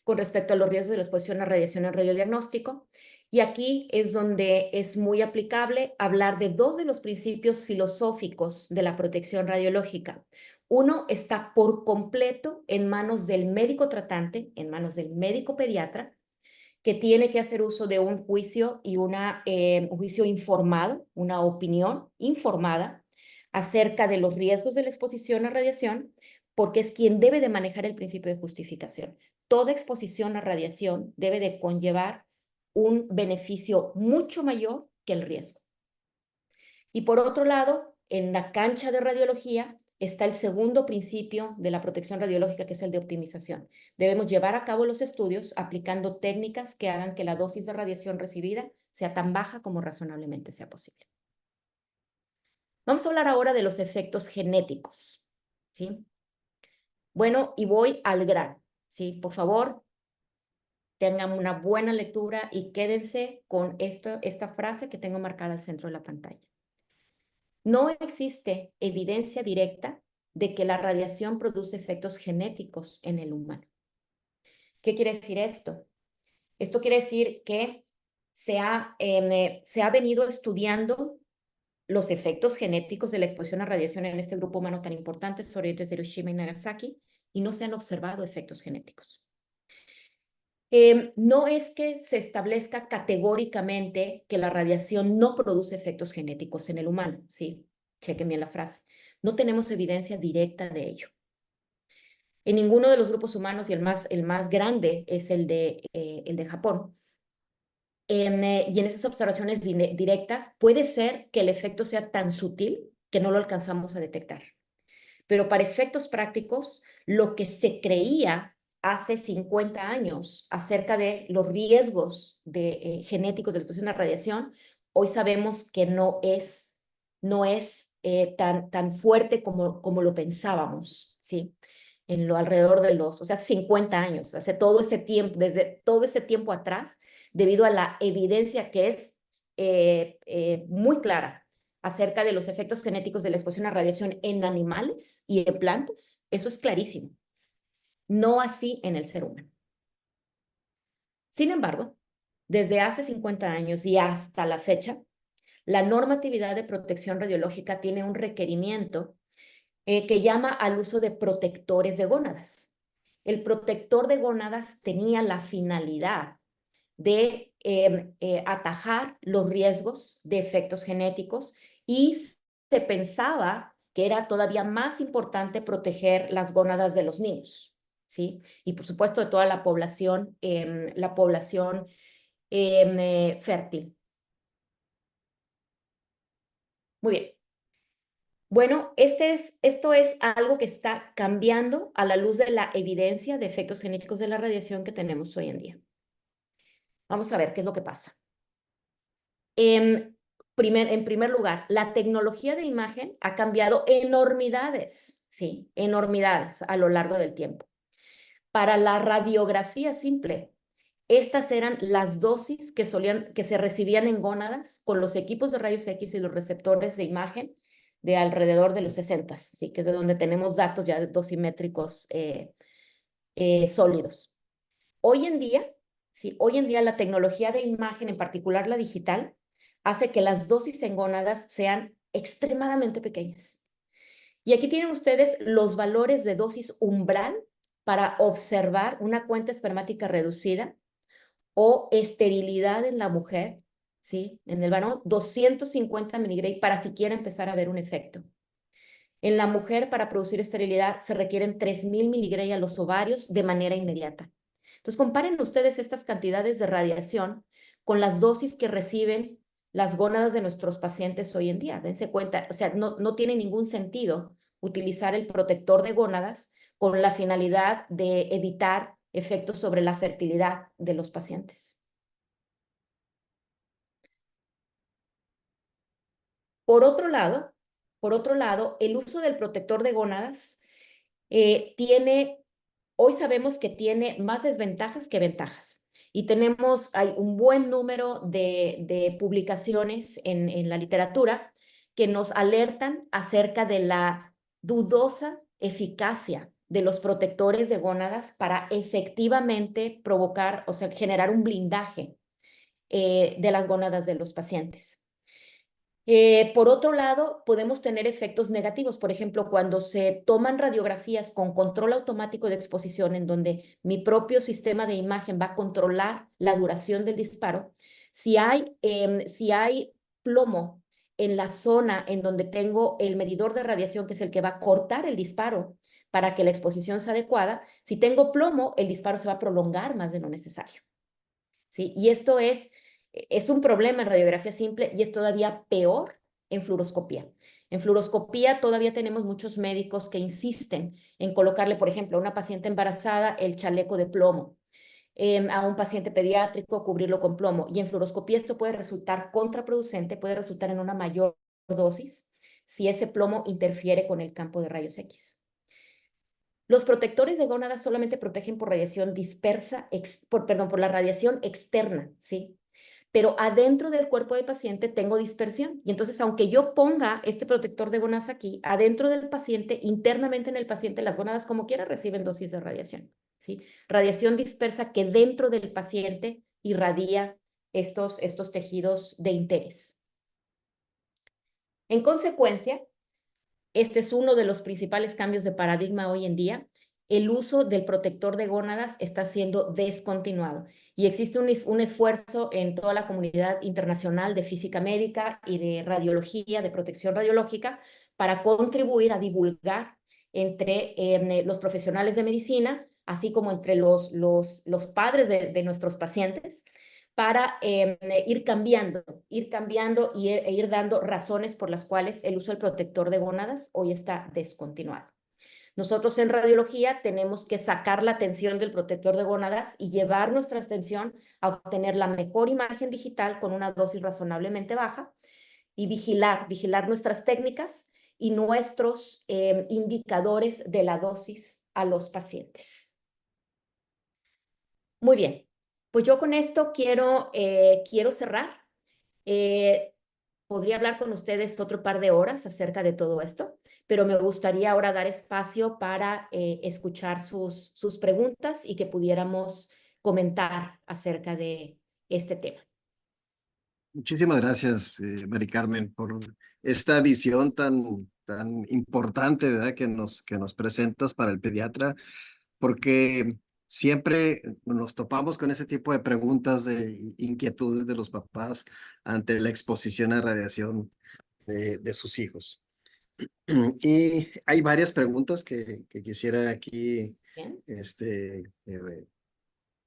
con respecto a los riesgos de la exposición a radiación en radiodiagnóstico. Y aquí es donde es muy aplicable hablar de dos de los principios filosóficos de la protección radiológica. Uno está por completo en manos del médico tratante, en manos del médico pediatra, que tiene que hacer uso de un juicio y un juicio informado, una opinión informada acerca de los riesgos de la exposición a radiación, porque es quien debe de manejar el principio de justificación. Toda exposición a radiación debe de conllevar un beneficio mucho mayor que el riesgo. Y por otro lado, en la cancha de radiología está el segundo principio de la protección radiológica, que es el de optimización. Debemos llevar a cabo los estudios aplicando técnicas que hagan que la dosis de radiación recibida sea tan baja como razonablemente sea posible. Vamos a hablar ahora de los efectos genéticos, ¿sí? Bueno, y voy al grano, ¿sí? Por favor, tengan una buena lectura y quédense con esta frase que tengo marcada al centro de la pantalla. No existe evidencia directa de que la radiación produce efectos genéticos en el humano. ¿Qué quiere decir esto? Esto quiere decir que se ha venido estudiando los efectos genéticos de la exposición a radiación en este grupo humano tan importante, sobrevivientes de Hiroshima y Nagasaki, y no se han observado efectos genéticos. No es que se establezca categóricamente que la radiación no produce efectos genéticos en el humano, ¿sí? Chequen bien la frase. No tenemos evidencia directa de ello. En ninguno de los grupos humanos, y el más grande es el de Japón, y en esas observaciones directas puede ser que el efecto sea tan sutil que no lo alcanzamos a detectar. Pero para efectos prácticos, lo que se creía hace 50 años acerca de los riesgos genéticos de la exposición a radiación, hoy sabemos que no es tan fuerte como lo pensábamos, ¿sí? En lo alrededor de o sea, 50 años, hace todo ese tiempo, desde todo ese tiempo atrás, debido a la evidencia que es muy clara acerca de los efectos genéticos de la exposición a radiación en animales y en plantas. Eso es clarísimo. No así en el ser humano. Sin embargo, desde hace 50 años y hasta la fecha, la normatividad de protección radiológica tiene un requerimiento que llama al uso de protectores de gónadas. El protector de gónadas tenía la finalidad de atajar los riesgos de efectos genéticos y se pensaba que era todavía más importante proteger las gónadas de los niños, ¿sí? Y por supuesto de toda la población fértil. Muy bien. Bueno, esto es algo que está cambiando a la luz de la evidencia de efectos genéticos de la radiación que tenemos hoy en día. Vamos a ver qué es lo que pasa. En primer lugar, la tecnología de imagen ha cambiado enormidades, sí, enormidades a lo largo del tiempo. Para la radiografía simple, estas eran las dosis que se recibían en gónadas con los equipos de rayos X y los receptores de imagen de alrededor de los 60, ¿sí? Que es de donde tenemos datos ya dosimétricos sólidos. Hoy en día, ¿sí? Hoy en día la tecnología de imagen, en particular la digital, hace que las dosis en gónadas sean extremadamente pequeñas. Y aquí tienen ustedes los valores de dosis umbral para observar una cuenta espermática reducida o esterilidad en la mujer, ¿sí? En el varón, 250 miligray para siquiera empezar a ver un efecto. En la mujer, para producir esterilidad, se requieren 3000 miligray a los ovarios de manera inmediata. Entonces, comparen ustedes estas cantidades de radiación con las dosis que reciben las gónadas de nuestros pacientes hoy en día. Dense cuenta, o sea, no tiene ningún sentido utilizar el protector de gónadas con la finalidad de evitar efectos sobre la fertilidad de los pacientes. Por otro lado, el uso del protector de gónadas hoy sabemos que tiene más desventajas que ventajas. Y hay un buen número de publicaciones en la literatura que nos alertan acerca de la dudosa eficacia de los protectores de gónadas para efectivamente provocar, o sea, generar un blindaje de las gónadas de los pacientes. Por otro lado, podemos tener efectos negativos. Por ejemplo, cuando se toman radiografías con control automático de exposición, en donde mi propio sistema de imagen va a controlar la duración del disparo, si hay plomo en la zona en donde tengo el medidor de radiación, que es el que va a cortar el disparo para que la exposición sea adecuada, si tengo plomo, el disparo se va a prolongar más de lo necesario, ¿sí? Y esto es un problema en radiografía simple y es todavía peor en fluoroscopía. En fluoroscopía todavía tenemos muchos médicos que insisten en colocarle, por ejemplo, a una paciente embarazada el chaleco de plomo, a un paciente pediátrico cubrirlo con plomo. Y en fluoroscopía esto puede resultar contraproducente, puede resultar en una mayor dosis si ese plomo interfiere con el campo de rayos X. Los protectores de gónadas solamente protegen por radiación dispersa, por la radiación externa, ¿sí? Pero adentro del cuerpo del paciente tengo dispersión. Y entonces, aunque yo ponga este protector de gónadas aquí, adentro del paciente, internamente en el paciente, las gónadas como quiera reciben dosis de radiación, ¿sí? Radiación dispersa que dentro del paciente irradia estos tejidos de interés. En consecuencia, este es uno de los principales cambios de paradigma hoy en día. El uso del protector de gónadas está siendo descontinuado y existe un esfuerzo en toda la comunidad internacional de física médica y de radiología, de protección radiológica, para contribuir a divulgar entre los profesionales de medicina, así como entre los padres de nuestros pacientes, para ir cambiando e ir dando razones por las cuales el uso del protector de gónadas hoy está descontinuado. Nosotros en radiología tenemos que sacar la atención del protector de gónadas y llevar nuestra atención a obtener la mejor imagen digital con una dosis razonablemente baja y vigilar nuestras técnicas y nuestros indicadores de la dosis a los pacientes. Muy bien, pues yo con esto quiero cerrar. Podría hablar con ustedes otro par de horas acerca de todo esto, pero me gustaría ahora dar espacio para escuchar sus preguntas y que pudiéramos comentar acerca de este tema. Muchísimas gracias, Mari Carmen, por esta visión tan importante, ¿verdad? Que nos presentas para el pediatra, porque siempre nos topamos con ese tipo de preguntas, de inquietudes de los papás ante la exposición a radiación de sus hijos. Y hay varias preguntas que quisiera aquí, Bien.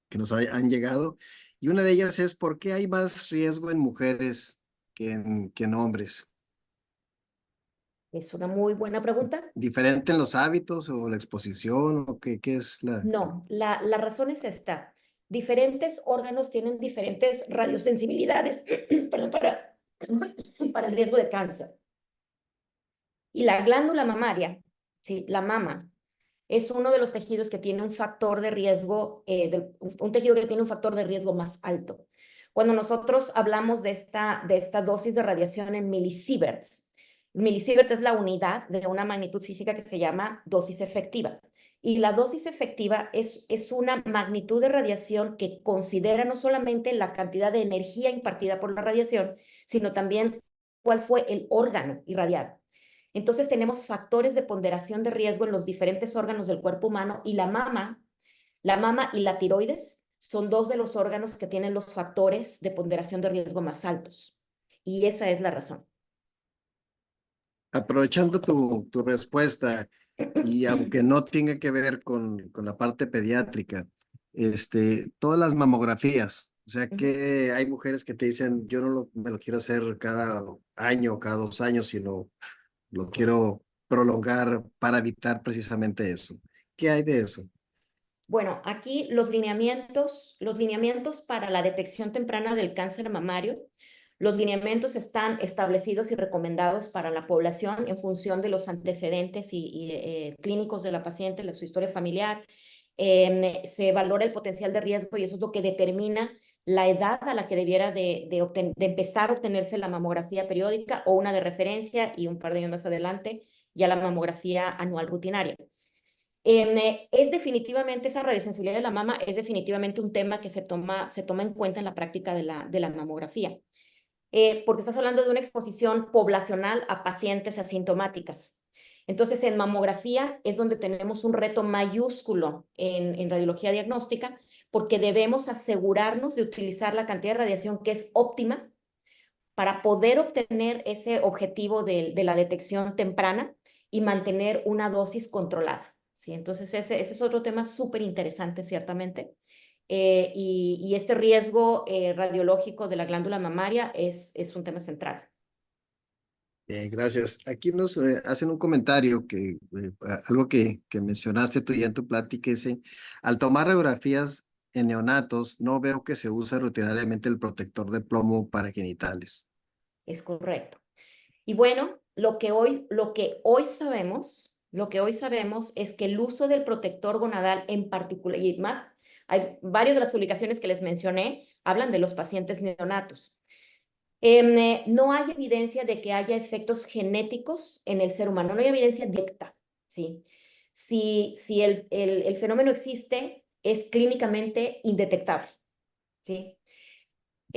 que nos han llegado. Y una de ellas es, ¿por qué hay más riesgo en mujeres que en hombres? Es una muy buena pregunta. ¿Diferente en los hábitos o la exposición o qué es la... No, la razón es esta. Diferentes órganos tienen diferentes radiosensibilidades perdón, para el riesgo de cáncer. Y la glándula mamaria, ¿sí? La mama, es uno de los tejidos que tiene un factor de riesgo, un tejido que tiene un factor de riesgo más alto. Cuando nosotros hablamos de esta dosis de radiación en milisieverts, milisievert es la unidad de una magnitud física que se llama dosis efectiva. Y la dosis efectiva es una magnitud de radiación que considera no solamente la cantidad de energía impartida por la radiación, sino también cuál fue el órgano irradiado. Entonces tenemos factores de ponderación de riesgo en los diferentes órganos del cuerpo humano y la mama y la tiroides son dos de los órganos que tienen los factores de ponderación de riesgo más altos. Y esa es la razón. Aprovechando tu respuesta, y aunque no tenga que ver con la parte pediátrica, todas las mamografías, o sea que hay mujeres que te dicen, yo no me lo quiero hacer cada año, cada 2 años, sino lo quiero prolongar para evitar precisamente eso. ¿Qué hay de eso? Bueno, aquí los lineamientos para la detección temprana del cáncer mamario, los lineamientos están establecidos y recomendados para la población en función de los antecedentes clínicos de la paciente, su historia familiar. Se valora el potencial de riesgo y eso es lo que determina la edad a la que debiera de empezar a obtenerse la mamografía periódica o una de referencia y un par de años más adelante ya la mamografía anual rutinaria. Es definitivamente, esa radiosensibilidad de la mama es definitivamente un tema que se toma en cuenta en la práctica de la mamografía, porque estás hablando de una exposición poblacional a pacientes asintomáticas. Entonces, en mamografía es donde tenemos un reto mayúsculo en radiología diagnóstica, porque debemos asegurarnos de utilizar la cantidad de radiación que es óptima para poder obtener ese objetivo de la detección temprana y mantener una dosis controlada. ¿Sí? Entonces, ese es otro tema súper interesante, ciertamente. Y este riesgo radiológico de la glándula mamaria es un tema central. Gracias. Aquí nos hacen un comentario algo que mencionaste tú ya en tu plática, dice, al tomar radiografías en neonatos, no veo que se use rutinariamente el protector de plomo para genitales. Es correcto. Y bueno, lo que hoy sabemos es que el uso del protector gonadal en particular, y más, hay varias de las publicaciones que les mencioné, hablan de los pacientes neonatos. No hay evidencia de que haya efectos genéticos en el ser humano, no hay evidencia directa, ¿sí? Si el fenómeno existe, es clínicamente indetectable, ¿sí?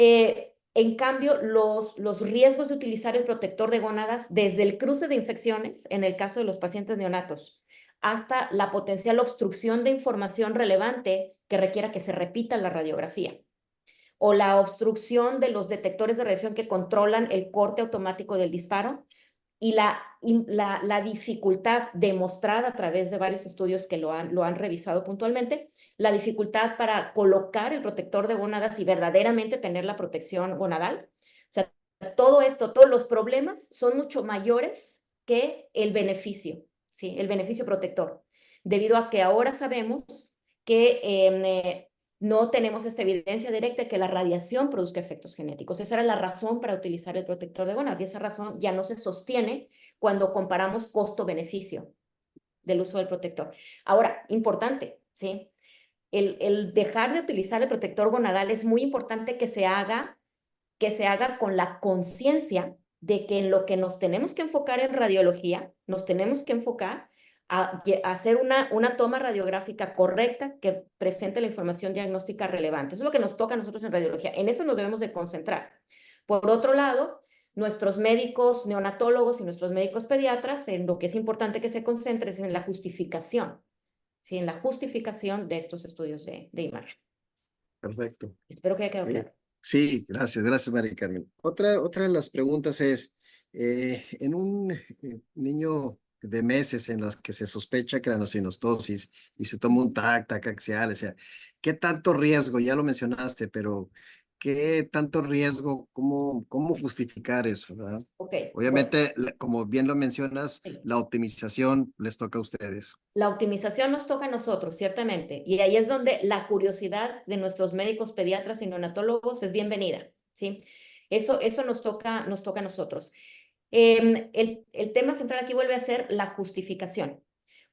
En cambio, los riesgos de utilizar el protector de gónadas desde el cruce de infecciones, en el caso de los pacientes neonatos, hasta la potencial obstrucción de información relevante que requiera que se repita la radiografía, o la obstrucción de los detectores de radiación que controlan el corte automático del disparo, y la dificultad demostrada a través de varios estudios que lo han revisado puntualmente, la dificultad para colocar el protector de gónadas y verdaderamente tener la protección gonadal. O sea, todo esto, todos los problemas son mucho mayores que el beneficio, ¿sí? El beneficio protector, debido a que ahora sabemos que no tenemos esta evidencia directa de que la radiación produzca efectos genéticos. Esa era la razón para utilizar el protector de gónadas y esa razón ya no se sostiene cuando comparamos costo-beneficio del uso del protector. Ahora, importante, ¿sí? El dejar de utilizar el protector gonadal es muy importante que se haga con la conciencia de que en lo que nos tenemos que enfocar en radiología, nos tenemos que enfocar a hacer una toma radiográfica correcta que presente la información diagnóstica relevante. Eso es lo que nos toca a nosotros en radiología. En eso nos debemos de concentrar. Por otro lado, nuestros médicos neonatólogos y nuestros médicos pediatras, en lo que es importante que se concentren es en la justificación, ¿sí? En la justificación de estos estudios de imagen. Perfecto. Espero que haya quedado claro. Sí, gracias, María Carmen. Otra de las preguntas es, en un niño de meses en las que se sospecha craneosinostosis y se toma un TAC axial, o sea, ¿qué tanto riesgo? Ya lo mencionaste, pero ¿qué tanto riesgo? ¿Cómo justificar eso, verdad? Ok, bueno. Obviamente, como bien lo mencionas, Sí. la optimización les toca a ustedes. La optimización nos toca a nosotros, ciertamente, y ahí es donde la curiosidad de nuestros médicos pediatras y neonatólogos es bienvenida, ¿sí? Eso nos toca a nosotros. El tema central aquí vuelve a ser la justificación.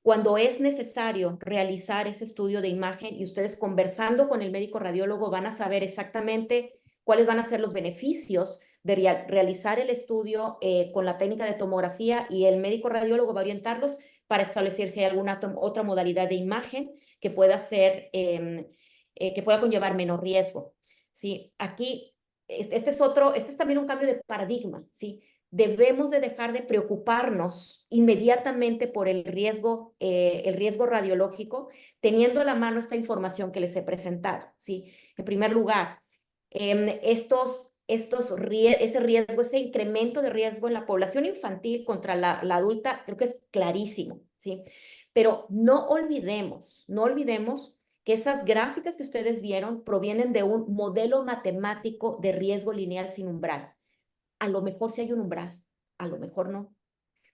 Cuando es necesario realizar ese estudio de imagen y ustedes conversando con el médico radiólogo van a saber exactamente cuáles van a ser los beneficios de realizar el estudio con la técnica de tomografía y el médico radiólogo va a orientarlos para establecer si hay alguna otra modalidad de imagen que pueda ser, que pueda conllevar menor riesgo. ¿Sí? Aquí, este es también un cambio de paradigma, ¿sí? Debemos de dejar de preocuparnos inmediatamente por el riesgo radiológico, teniendo a la mano esta información que les he presentado, ¿sí? En primer lugar, ese riesgo, ese incremento de riesgo en la población infantil contra la adulta, creo que es clarísimo, ¿sí? Pero no olvidemos que esas gráficas que ustedes vieron provienen de un modelo matemático de riesgo lineal sin umbral. A lo mejor sí hay un umbral, a lo mejor no.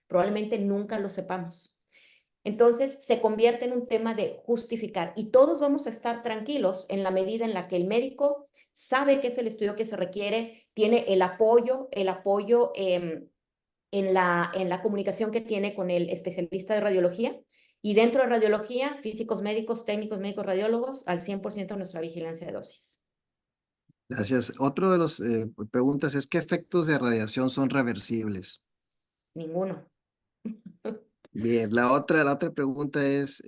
Probablemente nunca lo sepamos. Entonces se convierte en un tema de justificar y todos vamos a estar tranquilos en la medida en la que el médico sabe que es el estudio que se requiere, tiene el apoyo en la comunicación que tiene con el especialista de radiología y dentro de radiología, físicos médicos, técnicos médicos radiólogos, al 100% de nuestra vigilancia de dosis. Gracias. Otro de las preguntas es, ¿qué efectos de radiación son reversibles? Ninguno. Bien, la otra pregunta es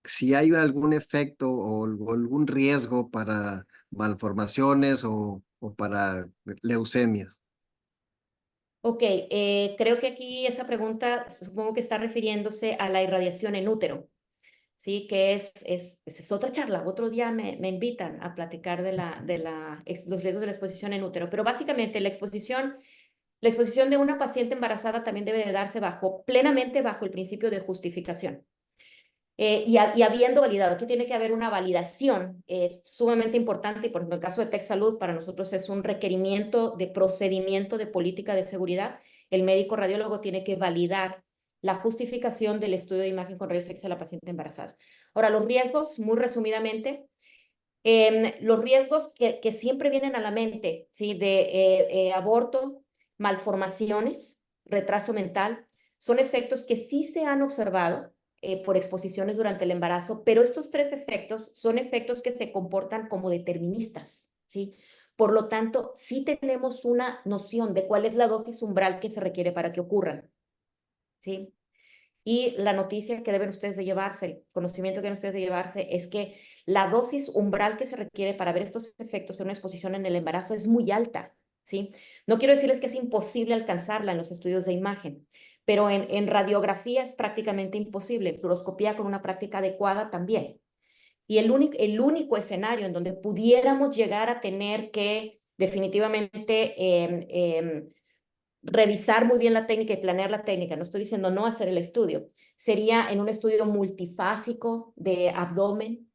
si hay algún efecto o algún riesgo para malformaciones o para leucemias. Ok, creo que aquí esa pregunta supongo que está refiriéndose a la irradiación en útero, ¿sí? Que es otra charla. Otro día me invitan a platicar de los riesgos de la exposición en útero, pero básicamente la exposición de una paciente embarazada también debe de darse plenamente bajo el principio de justificación. Y habiendo validado, aquí tiene que haber una validación sumamente importante, y por ejemplo, en el caso de TechSalud, para nosotros es un requerimiento de procedimiento de política de seguridad. El médico radiólogo tiene que validar la justificación del estudio de imagen con rayos X a la paciente embarazada. Ahora, los riesgos, muy resumidamente, los riesgos que siempre vienen a la mente, ¿sí? De aborto, malformaciones, retraso mental, son efectos que sí se han observado por exposiciones durante el embarazo, pero estos tres efectos son efectos que se comportan como deterministas, ¿sí? Por lo tanto, sí tenemos una noción de cuál es la dosis umbral que se requiere para que ocurran, ¿sí? Y la noticia que deben ustedes de llevarse, el conocimiento que deben ustedes de llevarse es que la dosis umbral que se requiere para ver estos efectos en una exposición en el embarazo es muy alta, ¿sí? No quiero decirles que es imposible alcanzarla en los estudios de imagen, pero en radiografía es prácticamente imposible, en fluoroscopía con una práctica adecuada también. Y el único escenario en donde pudiéramos llegar a tener que definitivamente revisar muy bien la técnica y planear la técnica, no estoy diciendo no hacer el estudio, sería en un estudio multifásico de abdomen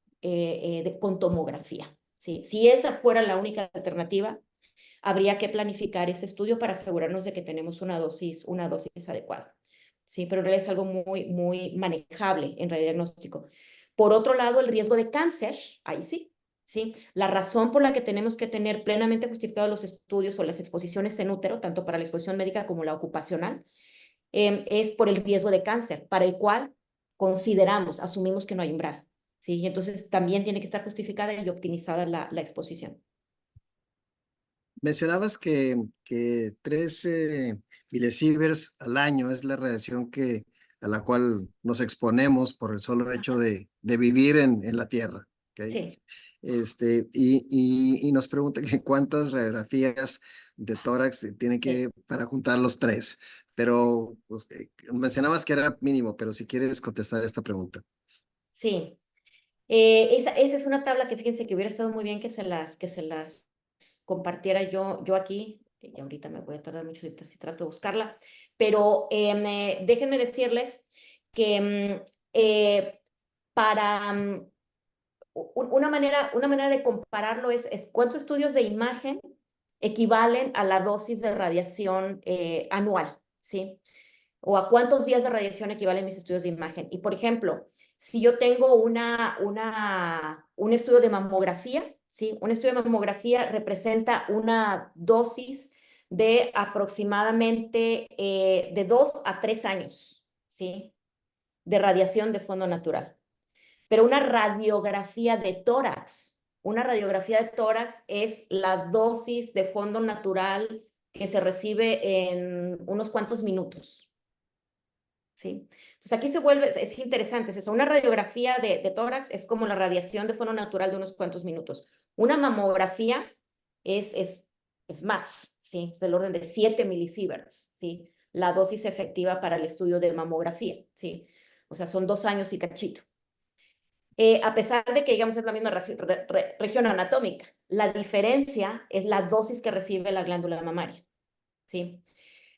con tomografía. ¿Sí? Si esa fuera la única alternativa, habría que planificar ese estudio para asegurarnos de que tenemos una dosis adecuada. Sí, pero en realidad es algo muy manejable en el diagnóstico. Por otro lado, el riesgo de cáncer, ahí sí, ¿sí? La razón por la que tenemos que tener plenamente justificados los estudios o las exposiciones en útero, tanto para la exposición médica como la ocupacional, es por el riesgo de cáncer, para el cual asumimos que no hay umbral, ¿sí? Y entonces también tiene que estar justificada y optimizada la exposición. Mencionabas que 13 milesieverts al año es la radiación a la cual nos exponemos por el solo hecho de vivir en la Tierra. ¿Ok? Sí. Y nos pregunta que cuántas radiografías de tórax tiene que para juntar los tres. Pero pues, mencionabas que era mínimo, pero si quieres contestar esta pregunta. Sí, esa es una tabla que fíjense que hubiera estado muy bien que se las compartiera yo aquí, y ahorita me voy a tardar mucho si trato de buscarla, pero déjenme decirles que para una manera de compararlo es cuántos estudios de imagen equivalen a la dosis de radiación anual, ¿sí? O a cuántos días de radiación equivalen mis estudios de imagen. Y, por ejemplo, si yo tengo un estudio de mamografía, ¿sí? Un estudio de mamografía representa una dosis de aproximadamente de 2 a 3 años, ¿sí? De radiación de fondo natural. Pero una radiografía de tórax es la dosis de fondo natural que se recibe en unos cuantos minutos. ¿Sí? Entonces aquí es interesante, es eso. Una radiografía de tórax es como la radiación de fondo natural de unos cuantos minutos. Una mamografía es más, ¿sí? Es del orden de 7 milisieverts, ¿sí? La dosis efectiva para el estudio de mamografía, ¿sí? O sea, son 2 años y cachito. A pesar de que, digamos, es la misma región anatómica, la diferencia es la dosis que recibe la glándula mamaria, ¿sí?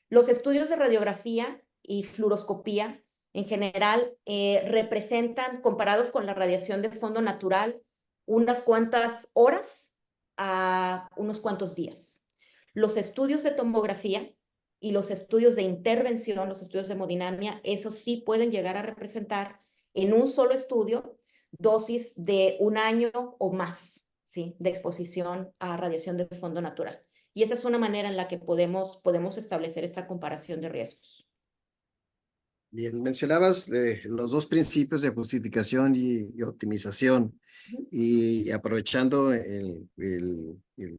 Los estudios de radiografía y fluoroscopía en general representan, comparados con la radiación de fondo natural, unas cuantas horas a unos cuantos días. Los estudios de tomografía y los estudios de intervención, los estudios de hemodinamia, esos sí pueden llegar a representar en un solo estudio dosis de 1 año o más, ¿sí? De exposición a radiación de fondo natural. Y esa es una manera en la que podemos establecer esta comparación de riesgos. Bien, mencionabas los dos principios de justificación y optimización. Y aprovechando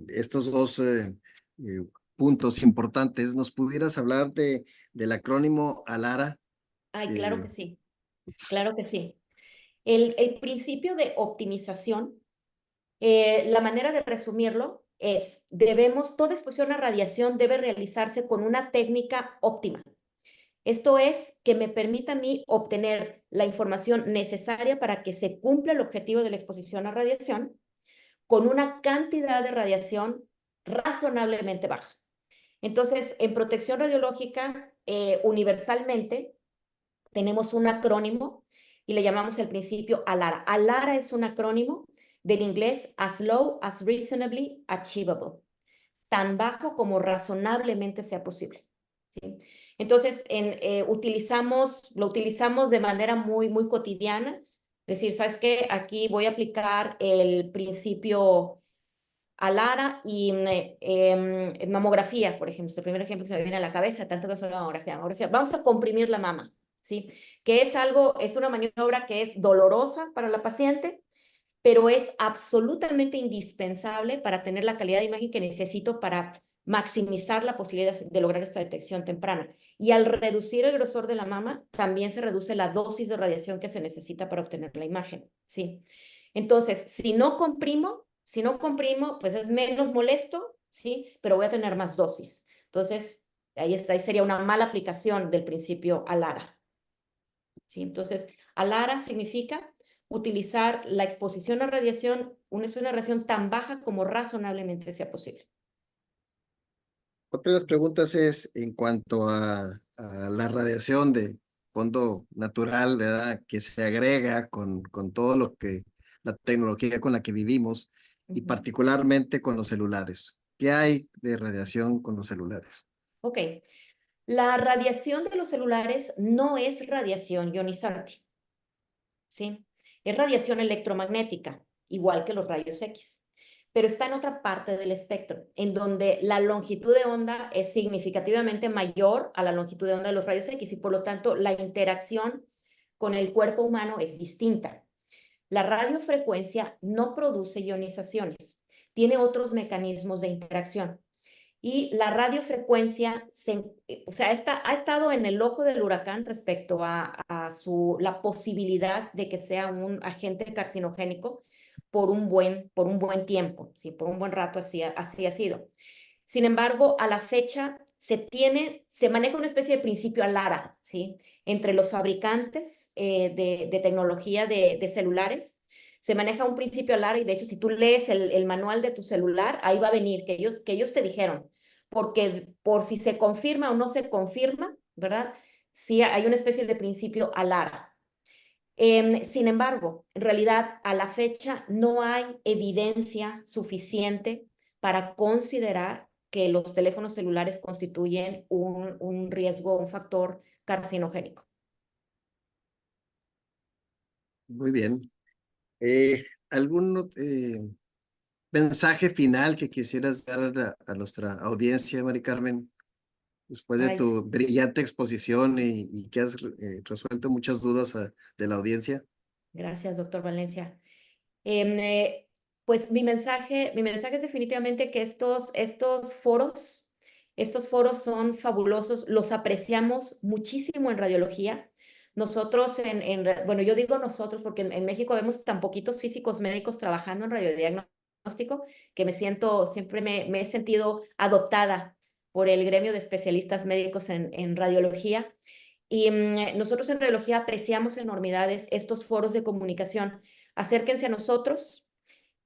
estos dos puntos importantes, ¿nos pudieras hablar del acrónimo ALARA? Ay, claro Que que sí, claro que sí. El principio de optimización, la manera de resumirlo es, toda exposición a radiación debe realizarse con una técnica óptima. Esto es que me permita a mí obtener la información necesaria para que se cumpla el objetivo de la exposición a radiación con una cantidad de radiación razonablemente baja. Entonces, en protección radiológica, universalmente, tenemos un acrónimo y le llamamos el principio ALARA. ALARA es un acrónimo del inglés as low as reasonably achievable, tan bajo como razonablemente sea posible, ¿sí? Entonces, lo utilizamos de manera muy cotidiana. Es decir, ¿sabes qué? Aquí voy a aplicar el principio ALARA y mamografía, por ejemplo. Es el primer ejemplo que se me viene a la cabeza, tanto que es la mamografía. Vamos a comprimir la mama, ¿sí? Que es una maniobra que es dolorosa para la paciente, pero es absolutamente indispensable para tener la calidad de imagen que necesito para maximizar la posibilidad de lograr esta detección temprana. Y al reducir el grosor de la mama, también se reduce la dosis de radiación que se necesita para obtener la imagen, ¿sí? Entonces, si no comprimo, pues es menos molesto, ¿sí? Pero voy a tener más dosis. Entonces, ahí está, ahí sería una mala aplicación del principio ALARA, ¿sí? Entonces, ALARA significa utilizar la exposición a radiación, una exposición a radiación tan baja como razonablemente sea posible. Otra de las preguntas es en cuanto a la radiación de fondo natural, ¿verdad? Que se agrega con todo lo que, la tecnología con la que vivimos y particularmente con los celulares. ¿Qué hay de radiación con los celulares? Ok, la radiación de los celulares no es radiación ionizante, ¿sí? Es radiación electromagnética, igual que los rayos X, pero está en otra parte del espectro, en donde la longitud de onda es significativamente mayor a la longitud de onda de los rayos X y por lo tanto la interacción con el cuerpo humano es distinta. La radiofrecuencia no produce ionizaciones, tiene otros mecanismos de interacción. Y la radiofrecuencia o sea, ha estado en el ojo del huracán respecto la posibilidad de que sea un agente carcinogénico por un buen tiempo, ¿sí? Por un buen rato así ha sido. Sin embargo, a la fecha se maneja una especie de principio ALARA, ¿sí? Entre los fabricantes de tecnología de celulares. Se maneja un principio ALARA y de hecho si tú lees el manual de tu celular, ahí va a venir que ellos te dijeron, porque por si se confirma o no se confirma, ¿verdad? Sí hay una especie de principio ALARA. Sin embargo, en realidad a la fecha no hay evidencia suficiente para considerar que los teléfonos celulares constituyen un riesgo, un factor carcinogénico. Muy bien. ¿Algún mensaje final que quisieras dar a nuestra audiencia, Mari Carmen, después de Ay, tu brillante exposición y que has resuelto muchas dudas de la audiencia? gracias, doctor Valencia. Em, eh, pues mi mensaje es definitivamente que estos foros son fabulosos, los apreciamos muchísimo en radiología. Nosotros, bueno, yo digo nosotros porque en México vemos tan poquitos físicos médicos trabajando en radiodiagnóstico que siempre me he sentido adoptada por el gremio de especialistas médicos en radiología. Y nosotros en radiología apreciamos enormidades estos foros de comunicación. Acérquense a nosotros.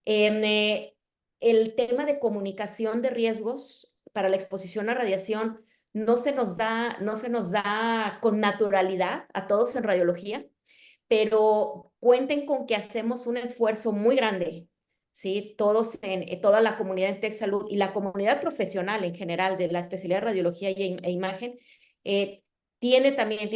Em, eh, el tema de comunicación de riesgos para la exposición a radiación no se nos da con naturalidad a todos en radiología, pero cuenten con que hacemos un esfuerzo muy grande, ¿sí? Todos toda la comunidad en TechSalud y la comunidad profesional en general de la especialidad de radiología e imagen, eh, tiene también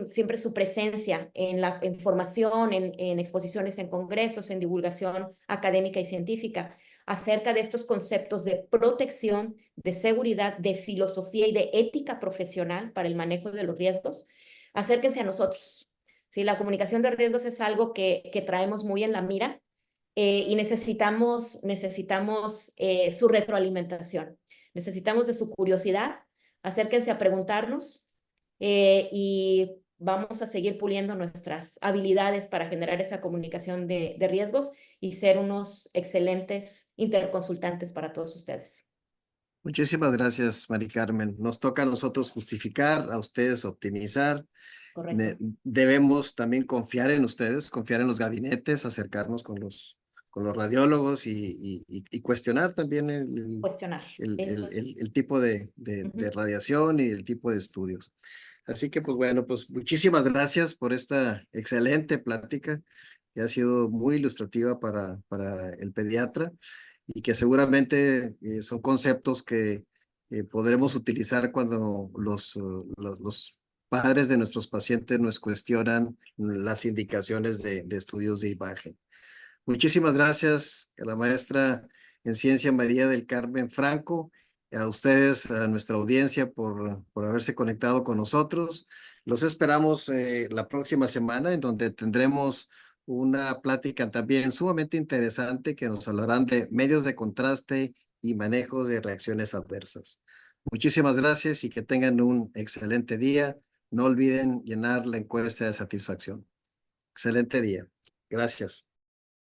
siempre su presencia en formación, en exposiciones, en congresos, en divulgación académica y científica acerca de estos conceptos de protección, de seguridad, de filosofía y de ética profesional para el manejo de los riesgos. Acérquense a nosotros. Sí, la comunicación de riesgos es algo que traemos muy en la mira y necesitamos su retroalimentación. Necesitamos de su curiosidad. Acérquense a preguntarnos y vamos a seguir puliendo nuestras habilidades para generar esa comunicación de riesgos y ser unos excelentes interconsultantes para todos ustedes. Muchísimas gracias, Mari Carmen. Nos toca a nosotros justificar, a ustedes optimizar. Correcto. Debemos también confiar en ustedes, confiar en los gabinetes, acercarnos con los radiólogos y cuestionar también Cuestionar. Eso es. el tipo de radiación y el tipo de estudios. Así que, pues bueno, pues muchísimas gracias por esta excelente plática que ha sido muy ilustrativa para el pediatra y que seguramente son conceptos que podremos utilizar cuando los padres de nuestros pacientes nos cuestionan las indicaciones de estudios de imagen. Muchísimas gracias a la maestra en ciencia María del Carmen Franco, a ustedes, a nuestra audiencia por haberse conectado con nosotros. Los esperamos la próxima semana en donde tendremos una plática también sumamente interesante que nos hablarán de medios de contraste y manejos de reacciones adversas. Muchísimas gracias y que tengan un excelente día. No olviden llenar la encuesta de satisfacción. Excelente día. Gracias.